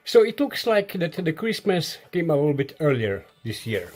So it looks like that the Christmas came a little bit earlier this year.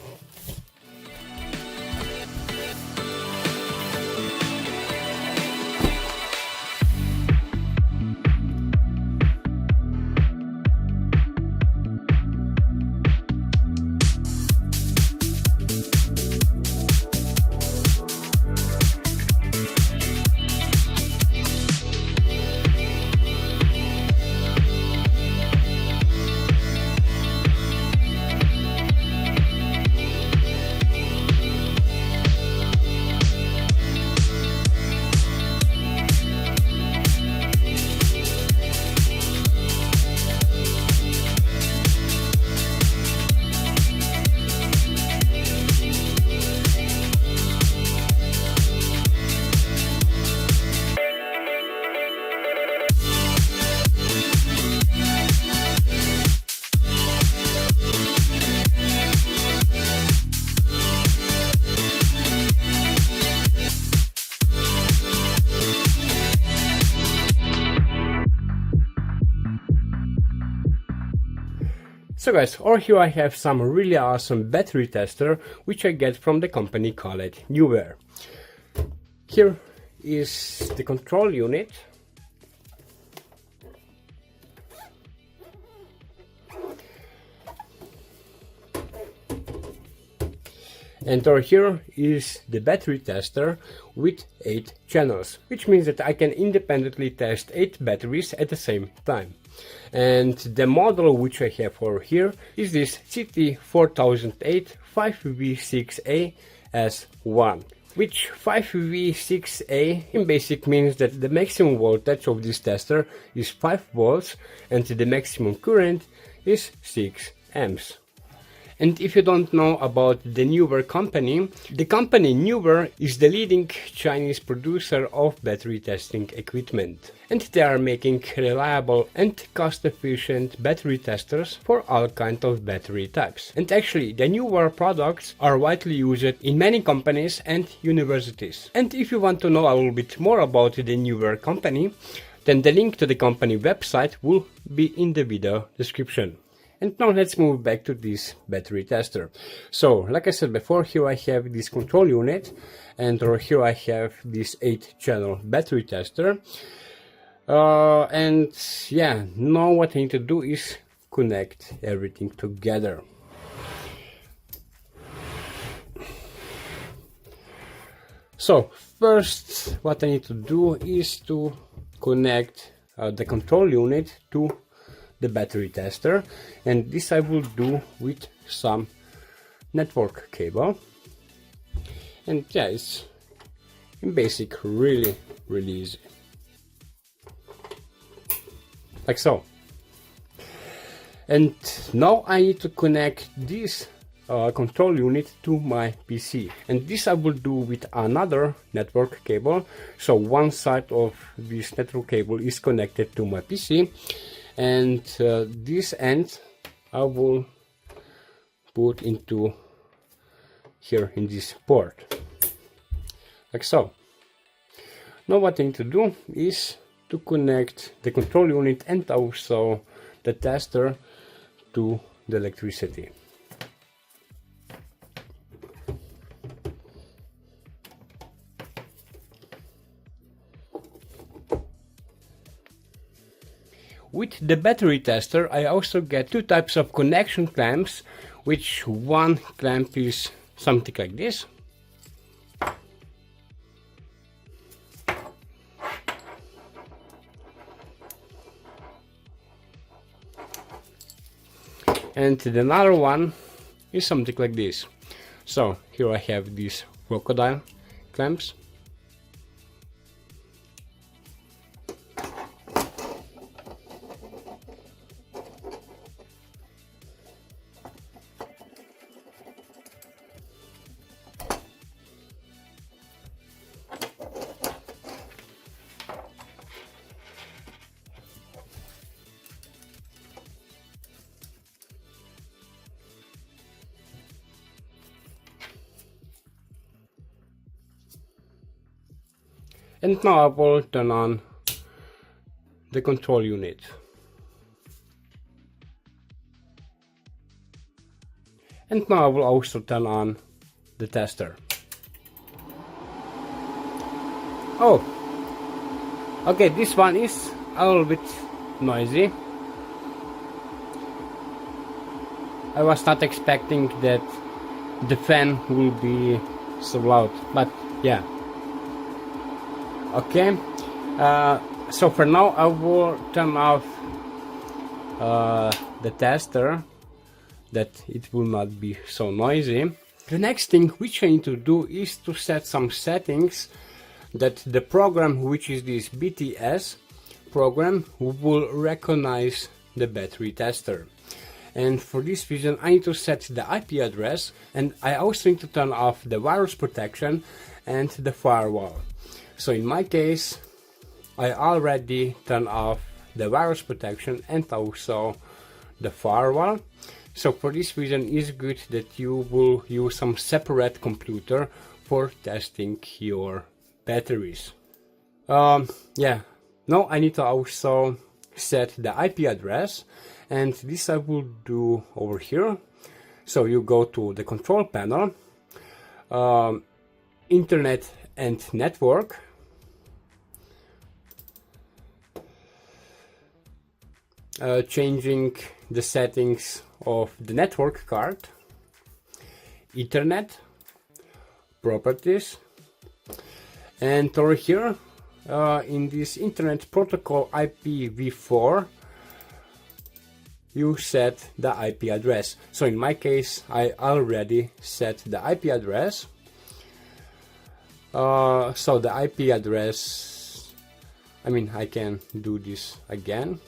So guys, over here I have some really awesome battery tester which I get from the company called Neware. Here is the control unit. And over here is the battery tester with 8 channels, which means that I can independently test 8 batteries at the same time. And the model which I have over here is this CT4008 5V6A S1, which 5V6A in basic means that the maximum voltage of this tester is 5 volts and the maximum current is 6 amps. And if you don't know about the Neware company, the company Neware is the leading Chinese producer of battery testing equipment. And they are making reliable and cost-efficient battery testers for all kinds of battery types. And actually, the Neware products are widely used in many companies and universities. And if you want to know a little bit more about the Neware company, then the link to the company website will be in the video description. And now let's move back to this battery tester. So, like I said before, here I have this control unit, and over here I have this 8-channel battery tester. And yeah, now what I need to do is connect everything together. So, first what I need to do is to connect the control unit to the battery tester, and this I will do with some network cable. And yeah, it's in basic really easy, like so. And now I need to connect this control unit to my PC, and this I will do with another network cable. So one side of this network cable is connected to my PC, and this end I will put into here in this port, like so. Now what I need to do is to connect the control unit and also the tester to the electricity. With the battery tester I also get 2 types of connection clamps, which one clamp is something like this. And the another one is something like this. So here I have these crocodile clamps. And now I will turn on the control unit. And now I will also turn on the tester. Oh, okay, this one is a little bit noisy. I was not expecting that the fan will be so loud, but yeah. Okay, so for now I will turn off the tester, that it will not be so noisy. The next thing which I need to do is to set some settings that the program, which is this BTS program, will recognize the battery tester. And for this reason I need to set the IP address, and I also need to turn off the virus protection and the firewall. So in my case I already turned off the virus protection and also the firewall. So for this reason it's good that you will use some separate computer for testing your batteries. Yeah, now I need to also set the IP address, and this I will do over here. So you go to the control panel, Internet and Network, changing the settings of the network card, Ethernet, Properties, and over here in this Internet Protocol IPv4 you set the IP address. So in my case I already set the IP address. So the IP address, I can do this again.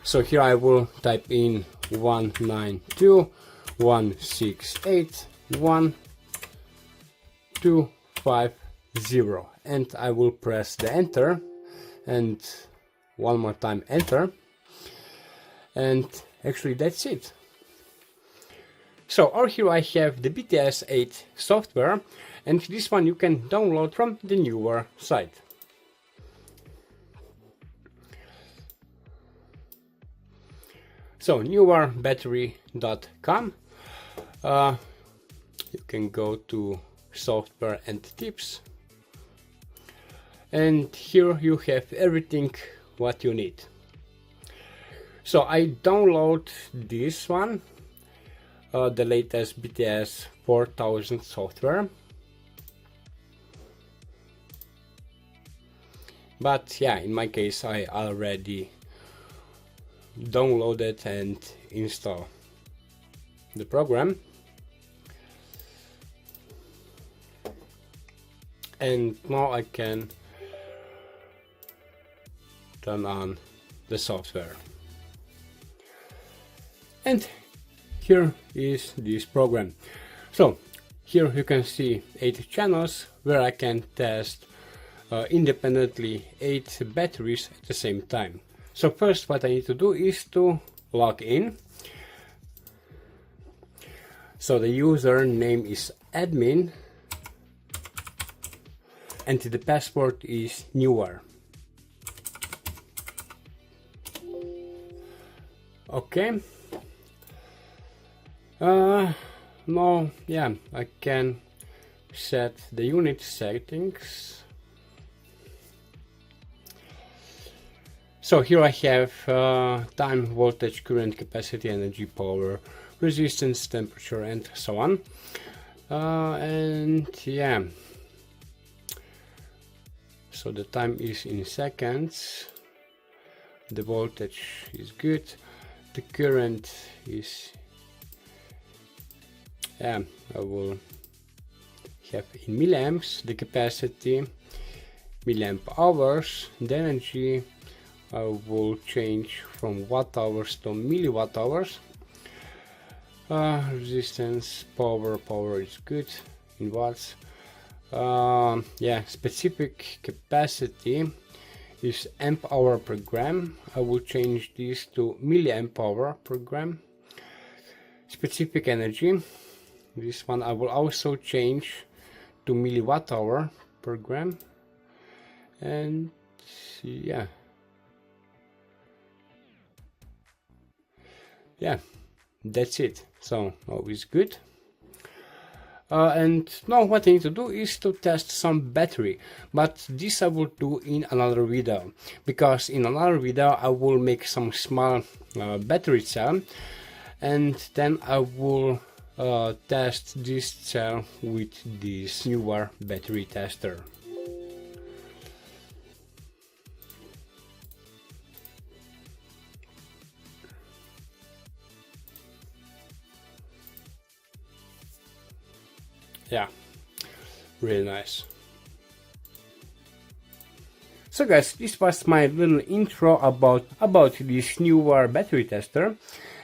So here I will type in 192.168.1.250, and I will press the enter, and one more time enter, and actually that's it. So over here I have the BTS 8 software, and this one you can download from the Neware site. So newarebattery.com, you can go to software and tips, and here you have everything what you need. So I download this one, the latest BTS 4000 software, but yeah, in my case I already download it and install the program, and now I can turn on the software, and here is this program. So here you can see 8 channels where I can test independently 8 batteries at the same time. So first what I need to do is to log in. So the username is admin and the password is Neware. Okay. Now, yeah, I can set the unit settings. So here I have time, voltage, current, capacity, energy, power, resistance, temperature, and so on. And yeah, so the time is in seconds, the voltage is good, the current is, I will have in milliamps, the capacity milliamp hours, the energy I will change from watt hours to milliwatt hours, resistance, power is good in watts. Yeah, specific capacity is amp hour per gram. I will change this to milliamp hour per gram. Specific energy, this one I will also change to milliwatt hour per gram. And yeah, that's it. So now it's good. And now what I need to do is to test some battery, but this I will do in another video, because in another video I will make some small battery cell, and then I will test this cell with this Neware battery tester. Yeah, really nice. So guys, this was my little intro about this Neware battery tester.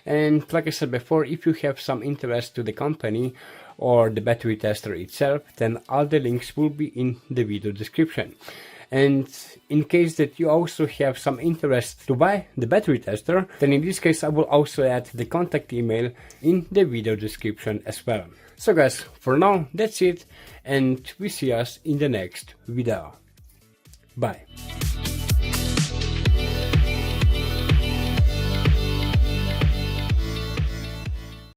And like I said before, if you have some interest to the company or the battery tester itself, then all the links will be in the video description. And in case that you also have some interest to buy the battery tester, then in this case I will also add the contact email in the video description as well. So guys, for now that's it, and we see us in the next video. Bye.